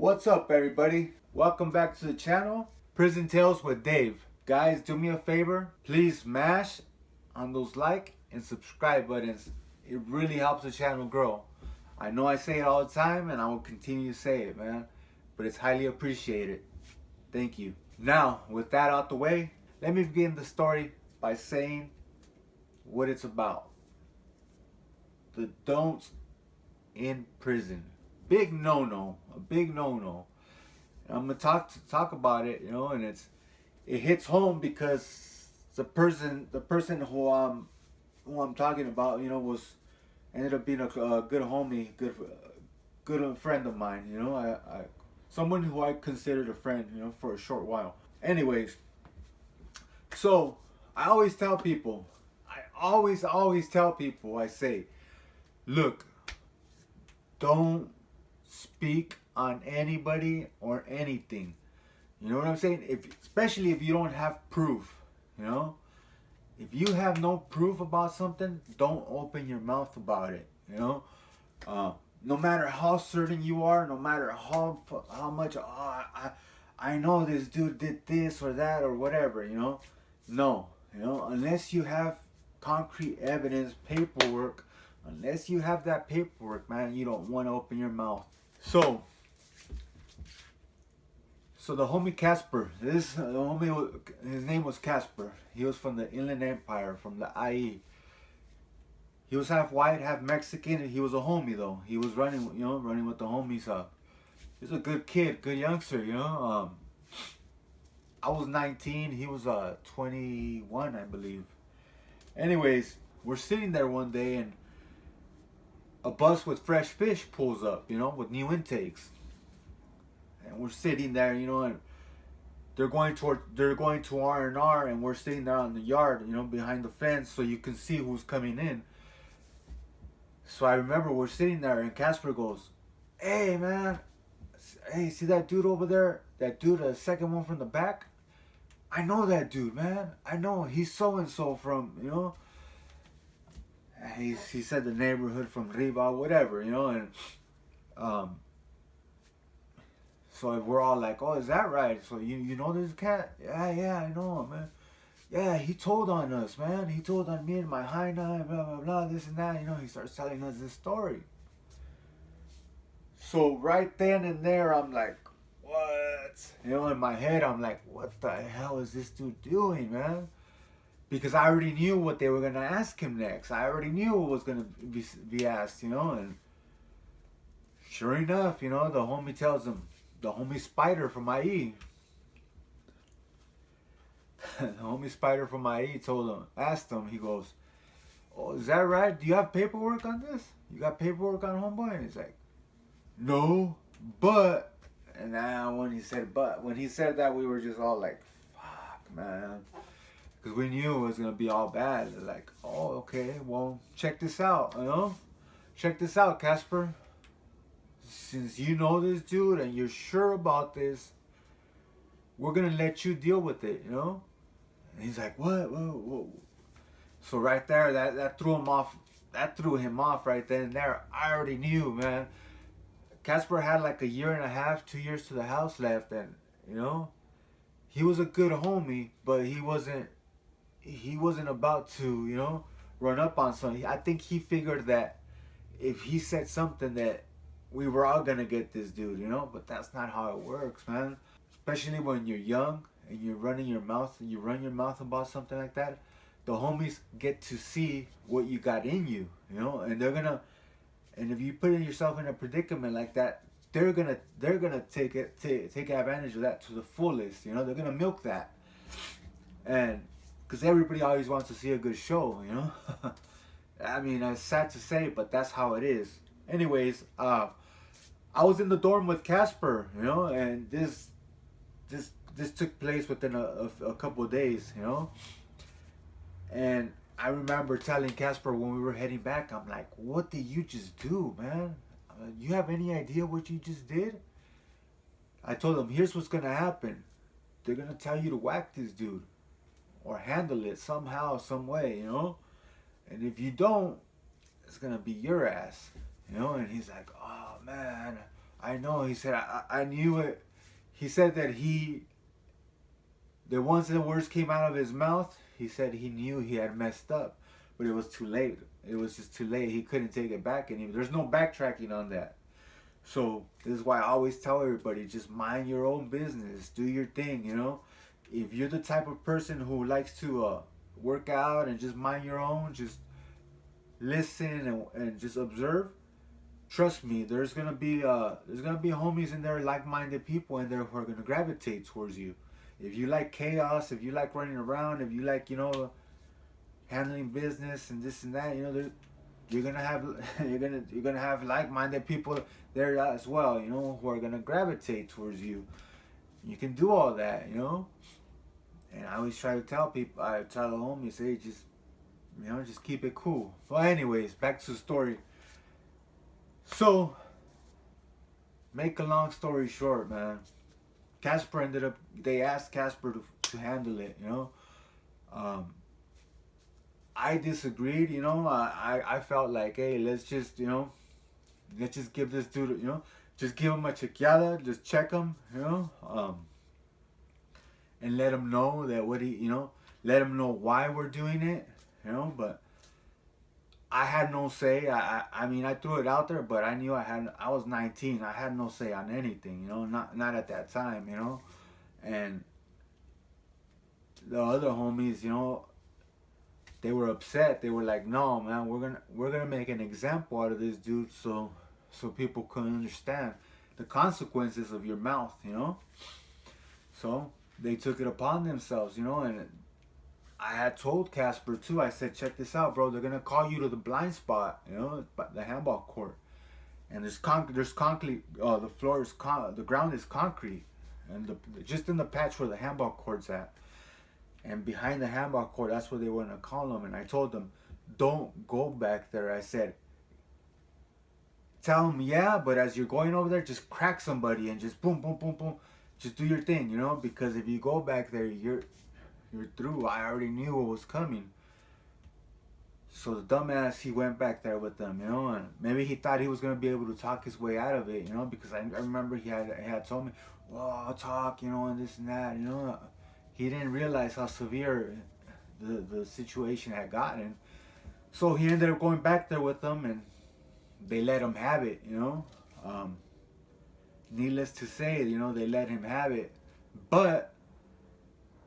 What's up, everybody? Welcome back to the channel, Prison Tales with Dave. Guys, do me a favor, please smash on those like and subscribe buttons. It really helps the channel grow. I know I say it all the time and I will continue to say it, man, but it's highly appreciated. Thank you. Now, with that out the way, let me begin the story by saying what it's about. The don'ts in prison. Big no-no, a big no-no. I'm gonna talk about it, and it hits home because the person who I'm talking about, was ended up being a good homie, good friend of mine, I someone who I considered a friend, for a short while. Anyways, so I always tell people, I say, look, don't speak on anybody or anything. You know what I'm saying? Especially if you don't have proof, If you have no proof about something, don't open your mouth about it, No matter how certain you are, no matter how much, I know this dude did this or that or whatever, No, unless you have concrete evidence, paperwork, unless you have that paperwork, man, you don't want to open your mouth. So the homie Casper, his name was Casper. He was from the Inland Empire, from the IE. He was half white, half Mexican, and he was a homie though. He was running with the homies. He was a good kid, good youngster, I was 19, he was 21, I believe. Anyways, we're sitting there one day and a bus with fresh fish pulls up, with new intakes. And we're sitting there, and they're going to R&R, and we're sitting there on the yard, behind the fence, so you can see who's coming in. So I remember we're sitting there, and Casper goes, "Hey, man, hey, see that dude over there? That dude, the second one from the back? I know that dude, man. I know he's so and so from, He said the neighborhood from Riva, whatever, and so we're all like, "Oh, is that right? So you know this cat?" Yeah, I know him, man. Yeah, he told on us, man. He told on me and my high nine, blah, blah, blah, this and that. He starts telling us this story. So right then and there, I'm like, what? In my head, I'm like, what the hell is this dude doing, man? Because I already knew what they were going to ask him next. I already knew what was going to be asked, and sure enough, the homie tells him, the homie Spider from IE. The homie Spider from IE asked him, he goes, "Oh, is that right? Do you have paperwork on this? You got paperwork on homeboy?" And he's like, "No, but," and now when he said that, we were just all like, fuck, man. Because we knew it was going to be all bad. Like, "Oh, okay, well, check this out, Check this out, Casper. Since you know this dude and you're sure about this, we're going to let you deal with it, And he's like, what? Whoa. So right there, that threw him off. That threw him off right then and there. I already knew, man. Casper had like 1.5 years, 2 years to the house left. And, he was a good homie, but he wasn't about to, run up on something. I think he figured that if he said something that we were all gonna get this dude, but that's not how it works, man. Especially when you're young and you run your mouth about something like that, the homies get to see what you got in you, and and if you put yourself in a predicament like that, they're gonna take advantage of that to the fullest, they're gonna milk that. And because everybody always wants to see a good show, I mean, it's sad to say, but that's how it is. Anyways, I was in the dorm with Casper, and this took place within a couple of days, And I remember telling Casper when we were heading back, I'm like, "What did you just do, man? You have any idea what you just did?" I told him, "Here's what's gonna happen. They're gonna tell you to whack this dude or handle it somehow, some way, And if you don't, it's gonna be your ass, And he's like, "Oh man, I know. He said, I knew it. He said that once the words came out of his mouth, he said he knew he had messed up, but it was too late. It was just too late. He couldn't take it back anymore. There's no backtracking on that. So this is why I always tell everybody, just mind your own business. Do your thing, you know. If you're the type of person who likes to work out and just mind your own, just listen and just observe, trust me, there's gonna be homies in there, like-minded people in there who are gonna gravitate towards you. If you like chaos, if you like running around, if you like, you know, handling business and this and that, you know, you're gonna have you're gonna have like-minded people there as well, you know, who are gonna gravitate towards you. You can do all that, you know. And I always try to tell people, I tell the homies, hey, just, you know, just keep it cool. Well, anyways, back to the story. So, make a long story short, man. Casper ended up, they asked Casper to handle it, you know. I disagreed, you know. I felt like, hey, let's just give this dude, you know, just give him a chequeada, just check him, you know, and let him know that let him know why we're doing it, you know. But I had no say. I mean, I threw it out there, but I knew I was 19. I had no say on anything, you know, not at that time, you know. And the other homies, you know, they were upset. They were like, "No, man, we're gonna make an example out of this dude, so people can understand the consequences of your mouth, you know." So they took it upon themselves, you know, and I had told Casper too. I said, "Check this out, bro. They're gonna call you to the blind spot, you know, the handball court, and there's concrete. The ground is concrete, and just in the patch where the handball court's at." And behind the handball court, that's where they were in a column. And I told them, don't go back there. I said, tell them, yeah, but as you're going over there, just crack somebody and just boom, boom, boom, boom. Just do your thing, you know, because if you go back there, you're through. I already knew what was coming. So the dumbass, he went back there with them, you know, and maybe he thought he was going to be able to talk his way out of it, you know, because I remember he had told me, well, I'll talk, you know, and this and that, you know. He didn't realize how severe the situation had gotten. So he ended up going back there with them, and they let him have it, you know. Needless to say, you know, they let him have it. But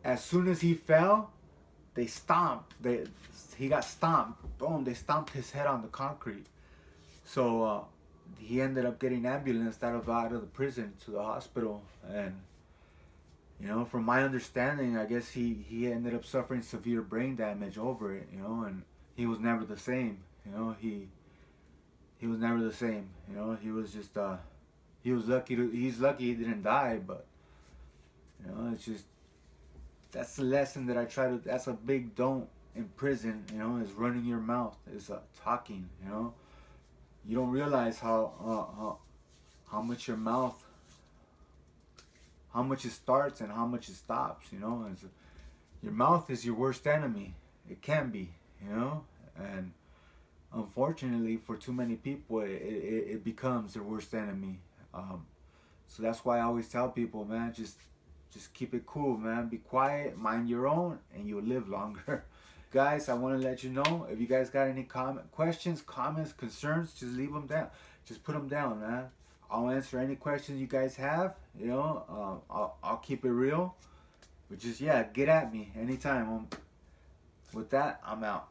as soon as he fell, they stomped. He got stomped. Boom, they stomped his head on the concrete. So he ended up getting ambulanced out of the prison to the hospital. And you know, from my understanding, I guess he ended up suffering severe brain damage over it, you know, and he was never the same, you know, he was never the same, you know, he was just, he's lucky he didn't die, but, you know, it's just, that's the lesson that that's a big don't in prison, you know, is running your mouth, is talking, you know, you don't realize how much your mouth, how much it starts and how much it stops, you know. And your mouth is your worst enemy. It can be, you know. And unfortunately, for too many people, it becomes their worst enemy. So that's why I always tell people, man, just keep it cool, man. Be quiet, mind your own, and you'll live longer. Guys, I want to let you know, if you guys got any questions, comments, concerns, just leave them down. Just put them down, man. I'll answer any questions you guys have, you know, I'll keep it real, but just, yeah, get at me anytime. With that, I'm out.